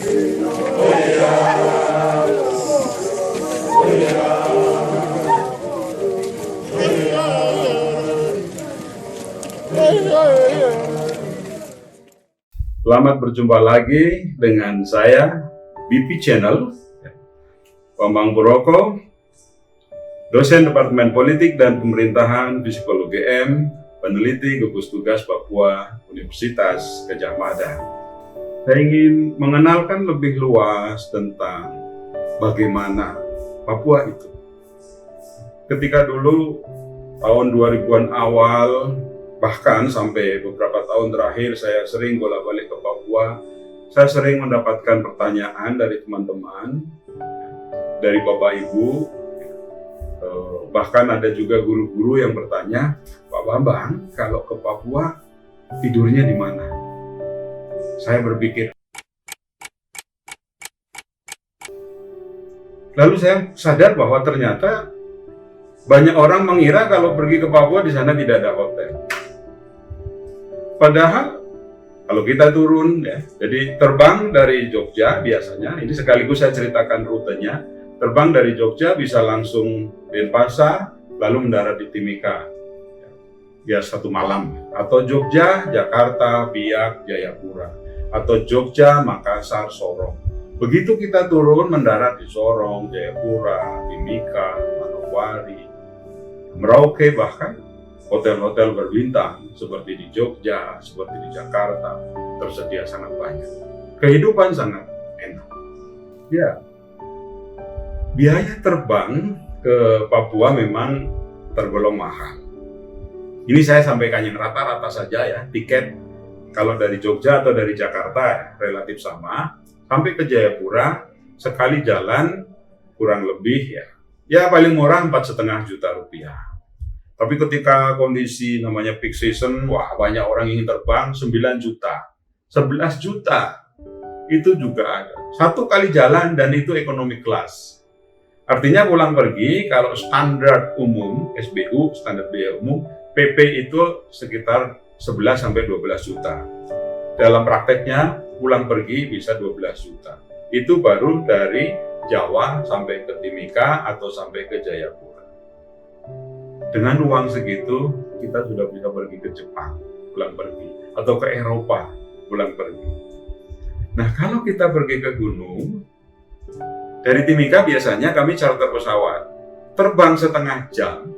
Selamat berjumpa lagi dengan saya, BP Channel, Bambang Puroko, dosen Departemen Politik dan Pemerintahan Fisipol UGM, peneliti gugus tugas Papua Universitas Gadjah Mada. Saya ingin mengenalkan lebih luas tentang bagaimana Papua itu. Ketika dulu tahun 2000-an awal, bahkan sampai beberapa tahun terakhir saya sering bolak-balik ke Papua, saya sering mendapatkan pertanyaan dari teman-teman, dari Bapak Ibu, bahkan ada juga guru-guru yang bertanya, Pak Bambang, kalau ke Papua tidurnya di mana? Saya berpikir. Lalu saya sadar bahwa ternyata banyak orang mengira kalau pergi ke Papua di sana tidak ada hotel. Padahal kalau kita turun ya, jadi terbang dari Jogja biasanya, ini sekaligus saya ceritakan rutenya, terbang dari Jogja bisa langsung Denpasar, lalu mendarat di Timika, ya 1 malam, atau Jogja, Jakarta, Biak, Jayapura, atau Jogja, Makassar, Sorong. Begitu kita turun mendarat di Sorong, Jayapura, Timika, Manokwari, Merauke, bahkan hotel-hotel berbintang seperti di Jogja, seperti di Jakarta, tersedia sangat banyak. Kehidupan sangat enak. Ya, biaya terbang ke Papua memang tergolong mahal. Ini saya sampaikan yang rata-rata saja ya, tiket kalau dari Jogja atau dari Jakarta relatif sama, sampai ke Jayapura sekali jalan kurang lebih ya paling murah 4,5 juta rupiah. Tapi ketika kondisi namanya peak season, wah banyak orang ingin terbang 9 juta, 11 juta, itu juga ada. 1 kali jalan dan itu economy class. Artinya pulang pergi, kalau standar umum, SBU, standar biaya umum, PP itu sekitar 11-12 juta. Dalam prakteknya, pulang pergi bisa 12 juta. Itu baru dari Jawa sampai ke Timika atau sampai ke Jayapura. Dengan uang segitu, kita sudah bisa pergi ke Jepang, pulang pergi, atau ke Eropa, pulang pergi. Nah, kalau kita pergi ke gunung, dari Timika biasanya kami charter pesawat, terbang setengah jam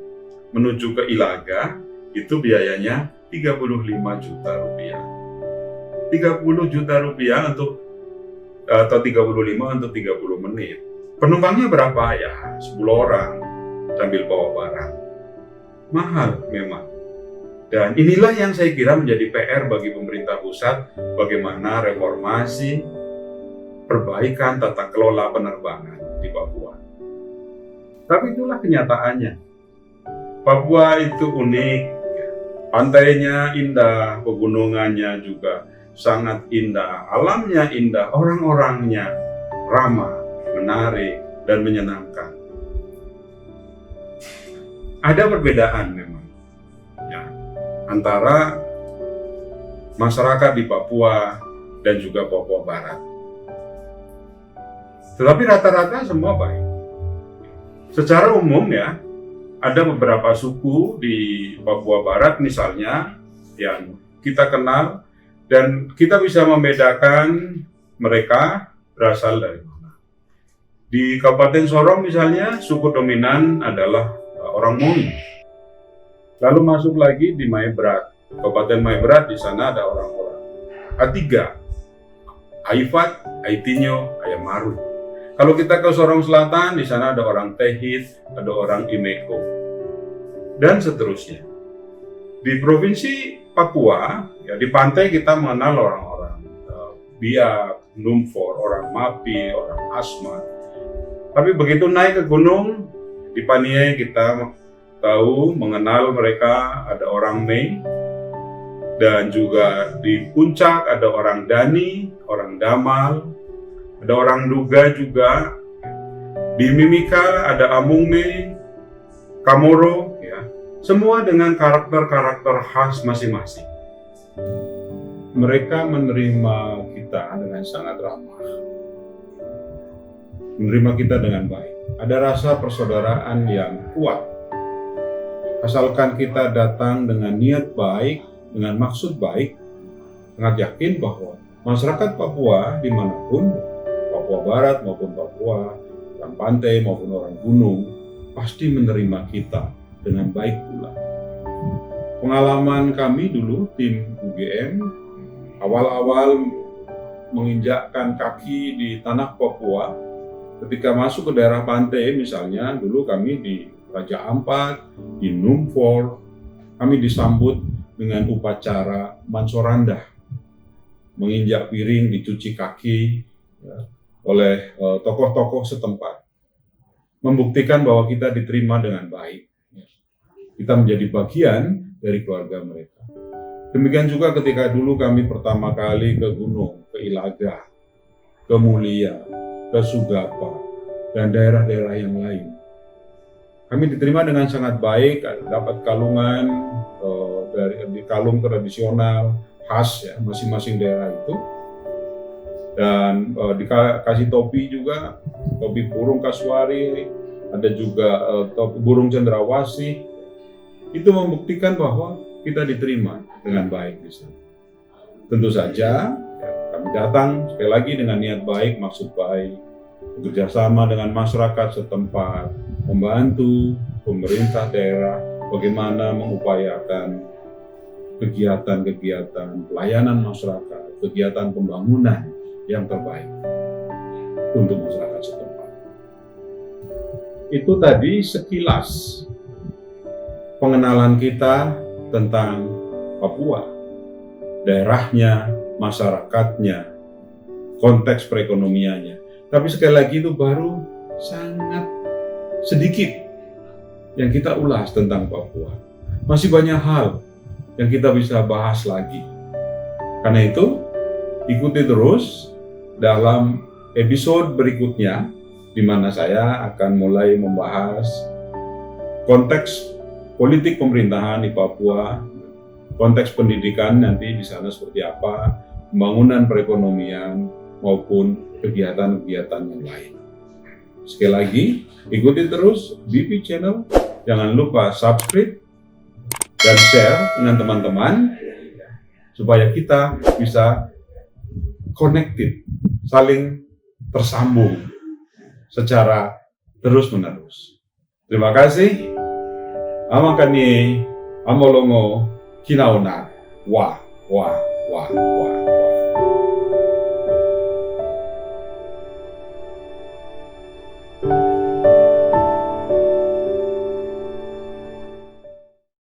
menuju ke Ilaga, itu biayanya 35 juta rupiah. 30 juta rupiah atau 35 untuk 30 menit. Penumpangnya berapa ya? 10 orang sambil bawa barang. Mahal memang. Dan inilah yang saya kira menjadi PR bagi pemerintah pusat, bagaimana reformasi, perbaikan tata kelola penerbangan di Papua. Tapi itulah kenyataannya. Papua itu unik, pantainya indah, pegunungannya juga sangat indah, alamnya indah, orang-orangnya ramah, menarik, dan menyenangkan. Ada perbedaan memang ya, antara masyarakat di Papua dan juga Papua Barat. Tetapi rata-rata semua baik. Secara umum ya, ada beberapa suku di Papua Barat misalnya yang kita kenal dan kita bisa membedakan mereka berasal dari mana. Di Kabupaten Sorong misalnya, suku dominan adalah orang Muni. Lalu masuk lagi di Maebrat, Kabupaten Maebrat, di sana ada orang-orang A3, Aifat, Aitinyo, Ayamaru. Kalau kita ke Sorong Selatan, di sana ada orang Tehit, ada orang Imeko, dan seterusnya. Di provinsi Papua, ya di pantai kita mengenal orang-orang Biak, Numfor, orang Mapi, orang Asmat. Tapi begitu naik ke gunung, di Paniai kita tahu mengenal mereka, ada orang Mei, dan juga di puncak ada orang Dani, orang Damal, ada orang Duga juga. Di Mimika ada Amungme, Kamoro, ya, semua dengan karakter-karakter khas masing-masing. mereka menerima kita dengan sangat ramah, menerima kita dengan baik. Ada rasa persaudaraan yang kuat. Asalkan kita datang dengan niat baik, dengan maksud baik, sangat yakin bahwa masyarakat Papua dimanapun, Papua Barat maupun Papua, orang pantai maupun orang gunung, pasti menerima kita dengan baik pula. Pengalaman kami dulu, tim UGM, awal-awal menginjakkan kaki di tanah Papua, ketika masuk ke daerah pantai, misalnya dulu kami di Raja Ampat, di Numfor, kami disambut dengan upacara Mansoranda, menginjak piring, dicuci kaki ya, oleh tokoh-tokoh setempat, membuktikan bahwa kita diterima dengan baik. Kita menjadi bagian dari keluarga mereka. Demikian juga ketika dulu kami pertama kali ke gunung, ke Ilaga, ke Mulia, ke Sugapa, dan daerah-daerah yang lain. Kami diterima dengan sangat baik, dapat kalungan dari kalung tradisional khas ya masing-masing daerah itu, dan dikasih topi juga, topi burung kasuari, ada juga topi burung cendrawasih. Itu membuktikan bahwa kita diterima dengan baik di sana. Tentu saja ya, kami datang sekali lagi dengan niat baik, maksud baik, bekerja sama dengan masyarakat setempat, membantu pemerintah daerah bagaimana mengupayakan kegiatan-kegiatan pelayanan masyarakat, kegiatan pembangunan yang terbaik untuk masyarakat setempat. Itu tadi sekilas pengenalan kita tentang Papua, daerahnya, masyarakatnya, konteks perekonomiannya. Tapi sekali lagi itu baru sangat sedikit yang kita ulas tentang Papua. Masih banyak hal yang kita bisa bahas lagi. Karena itu, ikuti terus dalam episode berikutnya, di mana saya akan mulai membahas konteks politik pemerintahan di Papua, konteks pendidikan nanti di sana seperti apa, pembangunan perekonomian, maupun kegiatan-kegiatan yang lain. Sekali lagi, ikuti terus BP Channel. Jangan lupa subscribe dan share dengan teman-teman supaya kita bisa connected, saling tersambung secara terus-menerus. Terima kasih. Amakani, amolongo, kinauna, wah.